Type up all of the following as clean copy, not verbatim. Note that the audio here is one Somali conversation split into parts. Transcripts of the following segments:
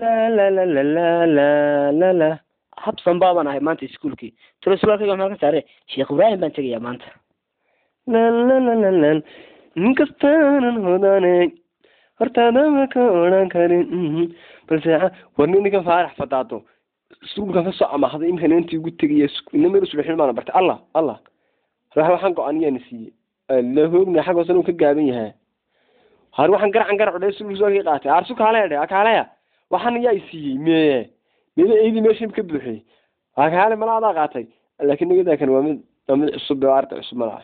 لا لا لا لا لا لا لا لا حبسن بابا هاي مانتي سكولكي ترى سؤالك يوم هذا ساري شيخ إبراهيم بنتجي يا مانت لا لا لا لا لا نكستان هداني hortaada ma ka odhan karin balse warni ninkan faarax fadaato suulka ka soo amaaxday imkan intii ugu tegaya inamir subaxin maana bartay allah waxaan go'aaniyeen siiyey la hoogna xaq wasan uu ka gaaban yahay har waxaan garac codey suulka soo qaatay arsu kaalaya waxaan yaa siiyey meeyo eedi meeshin ka buuxay kaale malaada qaatay laakiin nigada kan waa mid cusub arta cusub malaha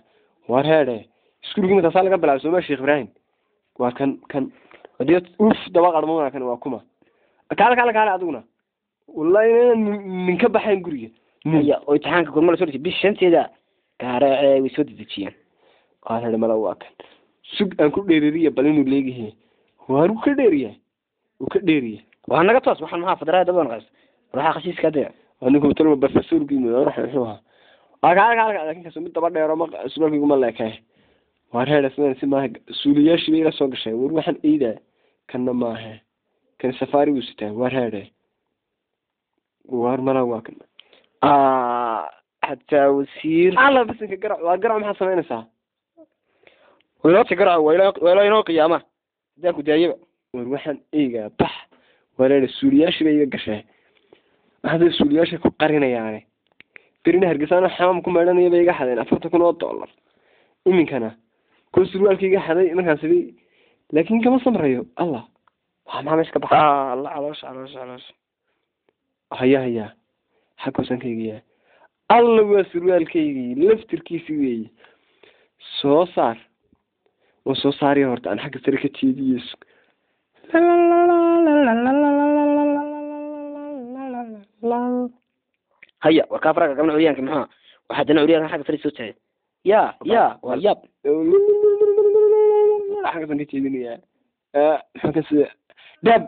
war heede iskuulkii inta sal laga bilaabay Soomaa Sheekh Ibrahim waa kan وديت اوف دبا قرمونا كان واكما كاله ادغنا والله من كبخين غريه يا او امتحانك كل مره سورتي بشنتيدا كاره وي سو دجيان قال هذا ملا واكن سوق ان ku dheeririya balinu leeyahay waanu ka dheeriye waana toos waxaan ma fadraa daban qaas waxa khasiiska daa anigu talaba professor giimo ruuxa laakiin kaso mid daba dheero ma suuqaygu ma leekay warheeda si ma suuliyaashii ila soo gashay war waxaan eedaa kana maahe kan safari uu sitaa warheeda war mala waa kan hatta wasiir ala bas ka garaac maxaa sameynaysaa wayla inoo qiyaama hadaan ku daayaba war waxaan eegaa bax warheeda suuliyaashii iga gashay hada suuliyaashii ku qarinayaan birina hargeysa xamam ku meedanaya bay iga xadeen $40,000 iminkana كوسروالكيga xaday markaan sidii laakiin kama samrayo Allah waxa ma meesha ka baxay Allah calosh haya xakusankayga Allah waa surwaalkayga laftirkiisa weey soo saari horta aan xagga sare ka tiidiyo haya warka faraga gabna curiyaanka maxaa waxa dana curiyaanka xagga sare soo tahay يا وياب حاجة تنتهي حاجة دب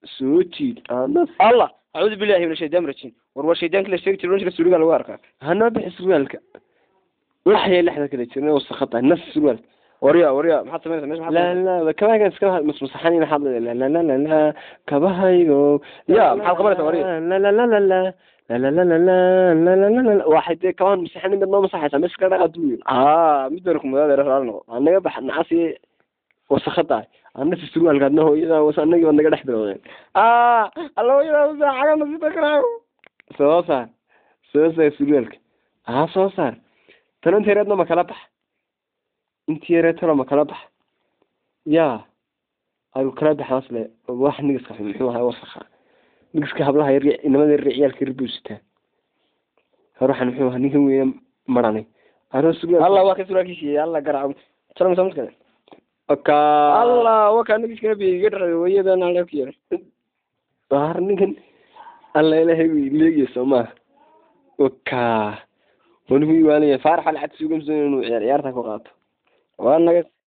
سوتي الله أعوذ بالله من الشيطان الرجيم وروا شيطان كل شيء تلونش السوري على وارك هنا بحسوالك وحيا اللي حدا كده تشرنا وسخطها نفس السؤال وريا ما حط مش لا كمان كان سكنها مصحانين حظ لا كبهايو يا محل قبلت وريا لا لا واحد كمان مسحنين بدنا مصحته مش كذا قدوي مدركم هذا رفعنا انا بحنا عسي وسخطها انا في السؤال قدنا هو اذا وصلنا ونقعد نحضر الله يلا حاجه ما تذكرها صوصا سؤالك صوصا ترى انت ريدنا ما كلبح انت يريتنا ما كلبح يا هاي كلبح اصلا واحد نقص خفيف محوها وسخه نقص كهبلها يرجع انما الرجال كربوسته هروح نحوها نيجي وين مراني الله واخد سؤالك شيء الله قرع ترى ما سمعت كده اوكا الله وكان نقص كده بيقدر ويدنا على كير ظهر نكن الله إلهي ليجي سما اوكا ونبي وانا فارح على عد سوق مسنون عيارتك وقاط وانا